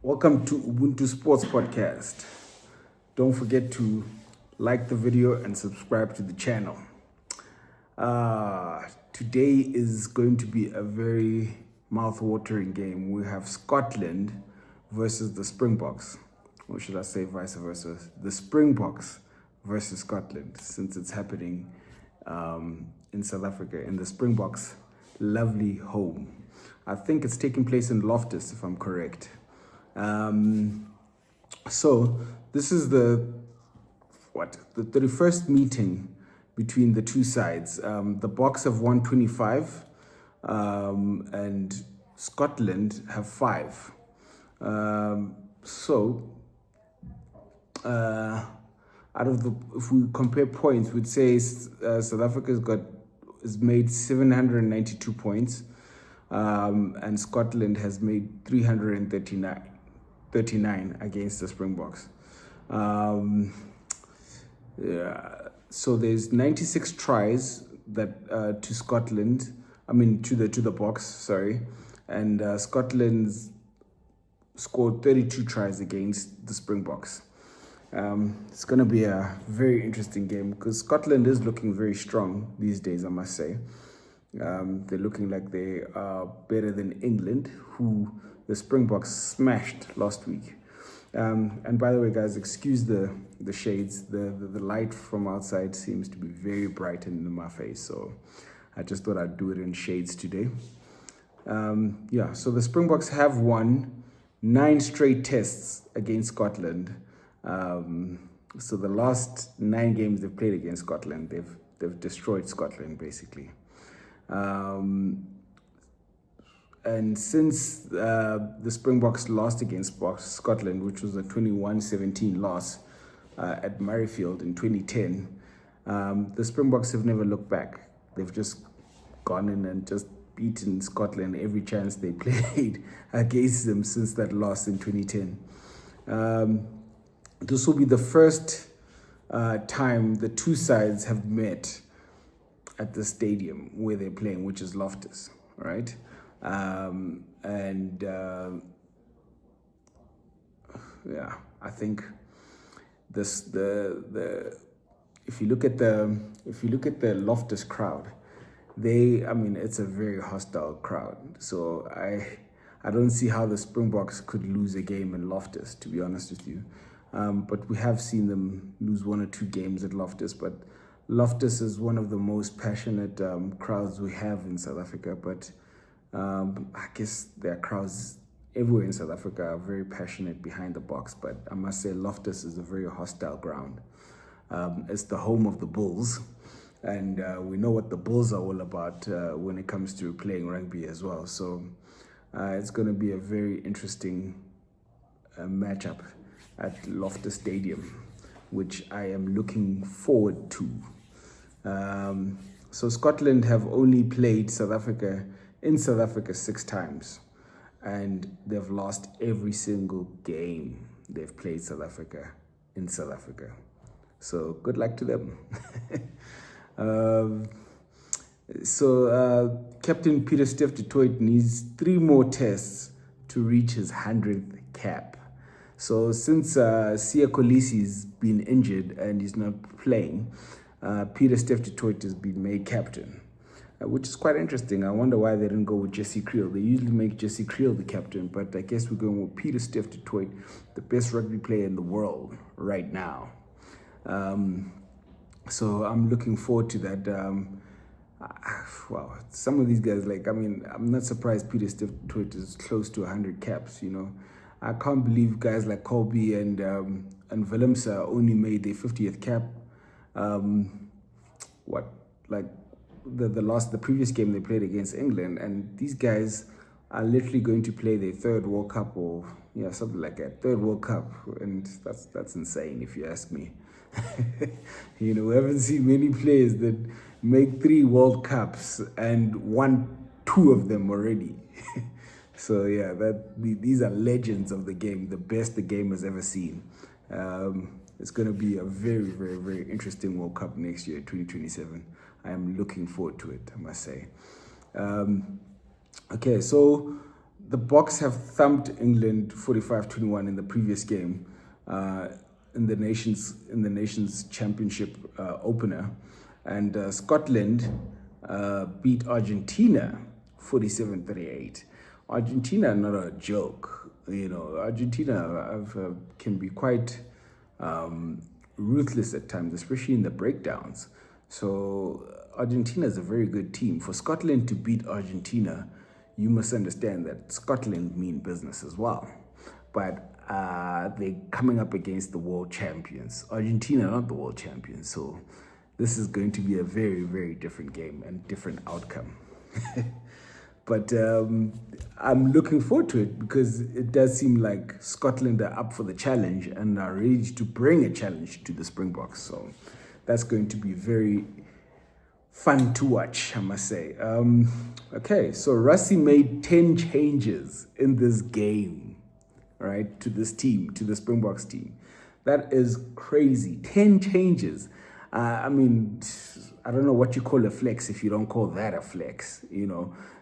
Welcome to Ubuntu Sports Podcast. Don't forget to like the video and subscribe to the channel. Today is going to be a very mouth-watering game. We have Scotland versus the Springboks. Or should I say vice versa? The Springboks versus Scotland, since it's happening in South Africa, in the Springboks' lovely home. I think it's taking place in Loftus, if I'm correct. So this is the 31st meeting between the two sides. The Boks have won 25, and Scotland have 5. Out of if we compare points, we'd say South Africa's has made 792 points, and Scotland has made 339 against the Springboks. So there's 96 tries that to Scotland. I mean to the Boks, sorry, and Scotland's scored 32 tries against the Springboks. It's going to be a very interesting game because Scotland is looking very strong these days, I must say. They're looking like they are better than England, who the Springboks smashed last week. And by the way, guys, excuse the shades. The light from outside seems to be very bright in my face, so I just thought I'd do it in shades today. So the Springboks have won 9 straight tests against Scotland. So the last 9 games they've played against Scotland, they've destroyed Scotland basically. And since the Springboks lost against Scotland, which was a 21-17 loss at Murrayfield in 2010, the Springboks have never looked back. They've just gone in and just beaten Scotland every chance they played against them since that loss in 2010. This will be the first time the two sides have met at the stadium where they're playing, which is Loftus, right? I think if you look at the Loftus crowd, it's a very hostile crowd. So I don't see how the Springboks could lose a game in Loftus, to be honest with you. But we have seen them lose 1 or 2 games at Loftus, but Loftus is one of the most passionate crowds we have in South Africa, but I guess there are crowds everywhere in South Africa are very passionate behind the Boks, but I must say Loftus is a very hostile ground. It's the home of the Bulls, and we know what the Bulls are all about when it comes to playing rugby as well. So it's going to be a very interesting matchup at Loftus Stadium, which I am looking forward to. So Scotland have only played South Africa 6 times, and they've lost every single game they've played South Africa in South Africa. So good luck to them. Captain Pieter-Steph du Toit needs 3 more tests to reach his 100th cap. So since Siya Kolisi's been injured and he's not playing, Pieter-Steph du Toit has been made captain, which is quite interesting. I wonder why they didn't go with Jesse Kriel. They usually make Jesse Kriel the captain, but I guess we're going with Pieter-Steph du Toit, the best rugby player in the world right now. So I'm looking forward to that. Some of these guys, I'm not surprised Pieter-Steph du Toit is close to 100 caps, you know. I can't believe guys like Colby and Willemse only made their 50th cap. The previous game they played against England, and these guys are literally going to play their 3rd World Cup or something like that, 3rd World Cup, and that's insane if you ask me. We haven't seen many players that make 3 World Cups and won 2 of them already. So these are legends of the game, the best the game has ever seen. It's going to be a very, very, very interesting World Cup next year, 2027. I am looking forward to it, I must say. Okay, so the Boks have thumped England 45-21 in the previous game, in the nations championship opener, and Scotland beat Argentina 47-38. Argentina are not a joke. Argentina can be quite ruthless at times, especially in the breakdowns. So Argentina is a very good team. For Scotland to beat Argentina, you must understand that Scotland mean business as well. But they're coming up against the world champions. Argentina are not the world champions. So this is going to be a very, very different game and different outcome. But I'm looking forward to it because it does seem like Scotland are up for the challenge and are ready to bring a challenge to the Springboks. So that's going to be very fun to watch, I must say. Okay, so Rassie made 10 changes in this game, right, to this team, to the Springboks team. That is crazy. 10 changes. I mean, I don't know what you call a flex if you don't call that a flex,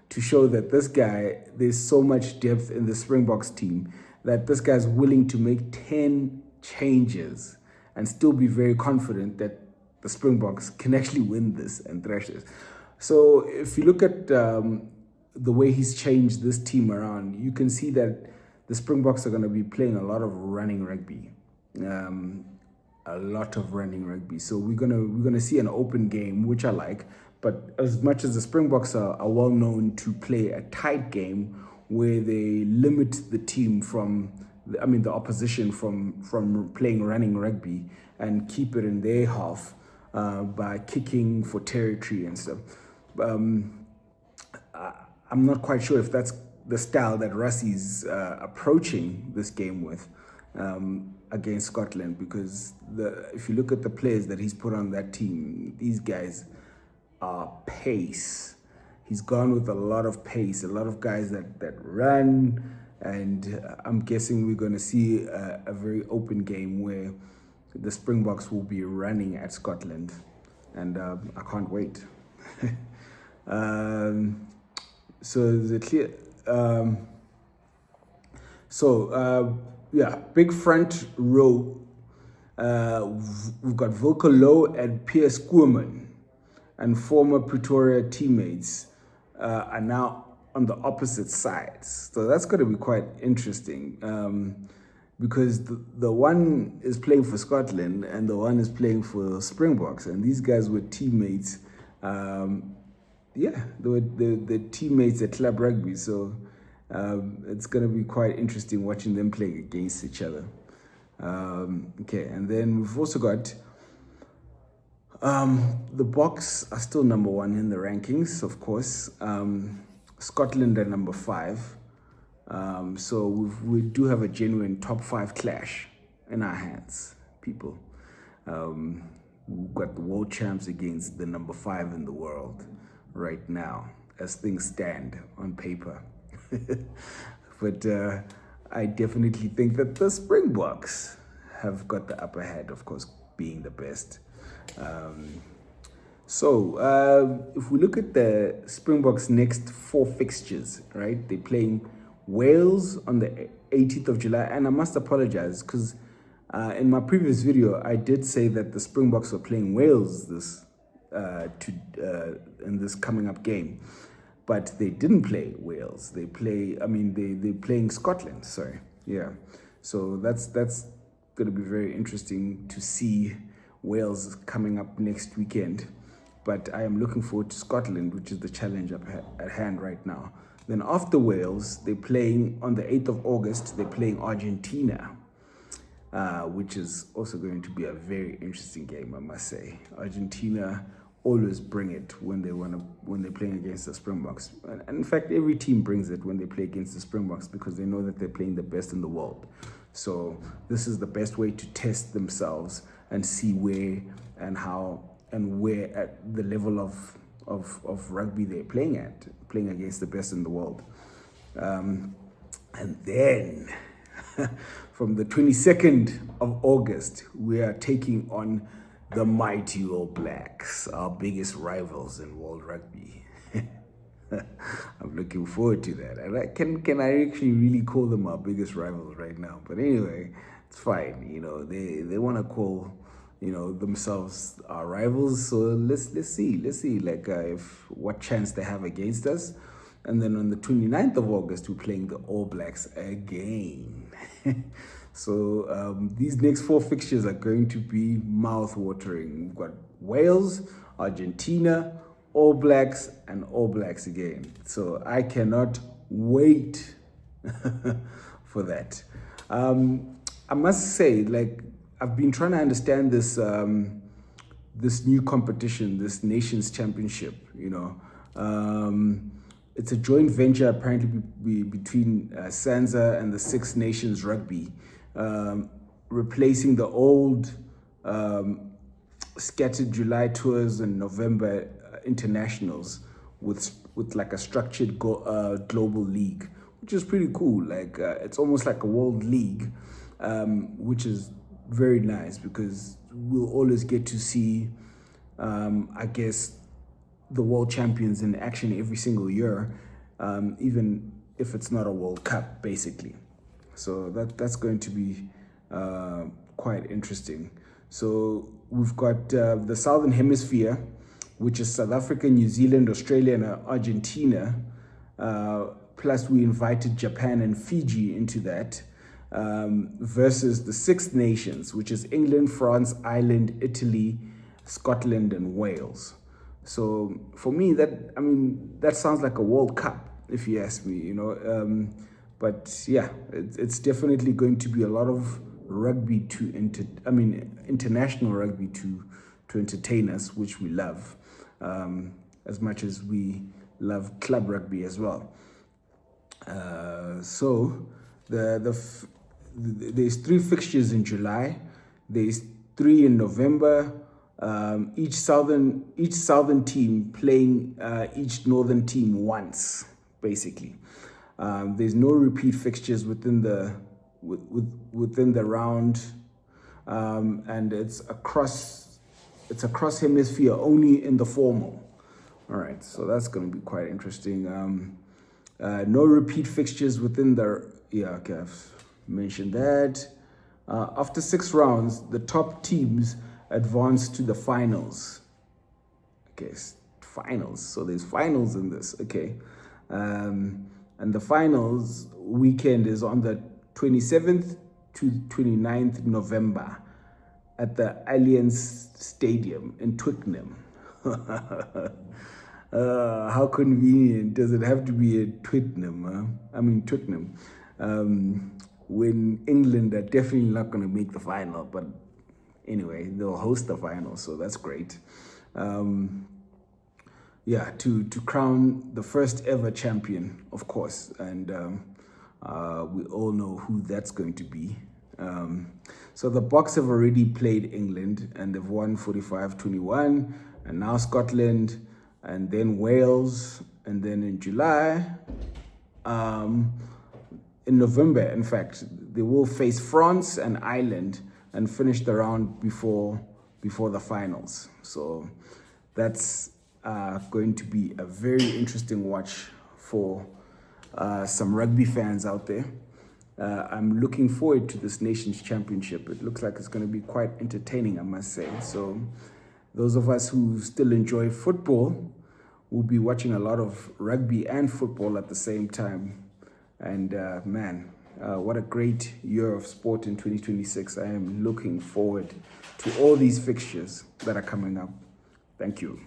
to show that this guy, there's so much depth in the Springboks team that this guy's willing to make 10 changes and still be very confident that the Springboks can actually win this and thrash this. So if you look at the way he's changed this team around, you can see that the Springboks are going to be playing a lot of running rugby. So we're gonna see an open game, which I like. But as much as the Springboks are well known to play a tight game where they limit the team the opposition from playing running rugby and keep it in their half by kicking for territory and stuff. I'm not quite sure if that's the style that Rassie's approaching this game with against Scotland, because if you look at the players that he's put on that team, these guys are pace. He's gone with a lot of pace, a lot of guys that run, and I'm guessing we're going to see a very open game where the Springboks will be running at Scotland, and I can't wait. So the clear. Big front row. We've got Volker Low and Piers Koeman, and former Pretoria teammates are now on the opposite sides. So that's going to be quite interesting because the one is playing for Scotland and the one is playing for Springboks, and these guys were teammates. They were the teammates at club rugby. So it's going to be quite interesting watching them play against each other. And then we've also got the Boks are still number 1 in the rankings, of course. Scotland are number 5. So we do have a genuine top 5 clash in our hands, people. We've got the world champs against the number 5 in the world right now, as things stand on paper. But I definitely think that the Springboks have got the upper hand, of course, being the best. If we look at the Springboks' next 4 fixtures, right? They're playing Wales on the 18th of July, and I must apologize because in my previous video I did say that the Springboks were playing Wales in this coming up game, but they didn't play Wales. They're playing Scotland. Sorry, yeah. So that's going to be very interesting to see Wales coming up next weekend. But I am looking forward to Scotland, which is the challenge up at hand right now. Then after Wales, they're playing on the 8th of August, they're playing Argentina, which is also going to be a very interesting game, I must say. Argentina always bring it when they're playing against the Springboks. And in fact, every team brings it when they play against the Springboks because they know that they're playing the best in the world. So this is the best way to test themselves and see where and how and where at the level of rugby they're playing against the best in the world. And then from the 22nd of August, we are taking on the mighty All Blacks, our biggest rivals in world rugby. I'm looking forward to that. And can I actually really call them our biggest rivals right now? But anyway, it's fine. They want to call themselves our rivals. So let's see like if what chance they have against us. And then on the 29th of August, we're playing the All Blacks again. So these next 4 fixtures are going to be mouth-watering. We've got Wales, Argentina, All Blacks, and All Blacks again. So I cannot wait for that. I must say, like, I've been trying to understand this this new competition, this Nations Championship. It's a joint venture apparently between Sansa and the Six Nations Rugby, replacing the old scattered July tours and November internationals with like a structured global league, which is pretty cool. Like it's almost like a world league, which is very nice because we'll always get to see, I guess, the world champions in action every single year, even if it's not a World Cup, basically. So that's going to be quite interesting. So we've got the Southern Hemisphere, which is South Africa, New Zealand, Australia, and Argentina. Plus we invited Japan and Fiji into that, versus the Six Nations, which is England, France, Ireland, Italy, Scotland, and Wales. So for me, that sounds like a World Cup, if you ask me, but yeah, it's definitely going to be a lot of rugby international rugby to entertain us, which we love, as much as we love club rugby as well. So there's 3 fixtures in July, there's 3 in November. Each southern team playing each northern team once, basically. There's no repeat fixtures within the round, and it's across hemisphere only in the formal. All right, so that's going to be quite interesting. No repeat fixtures within the okay, I've mentioned that. After 6 rounds, the top teams advance to the finals. Okay, finals. So there's finals in this. Okay, and the finals weekend is on the 27th to 29th November at the Allianz Stadium in Twickenham. How convenient does it have to be at Twickenham? Twickenham. When England are definitely not going to make the final, but anyway, they'll host the final, so that's great. To crown the first ever champion, of course, and we all know who that's going to be. So the Boks have already played England, and they've won 45-21, and now Scotland, and then Wales, and then in July, in November, in fact, they will face France and Ireland and finish the round before the finals. So that's going to be a very interesting watch for some rugby fans out there. I'm looking forward to this Nations Championship. It looks like it's going to be quite entertaining, I must say. So those of us who still enjoy football will be watching a lot of rugby and football at the same time. And what a great year of sport in 2026. I am looking forward to all these fixtures that are coming up. Thank you.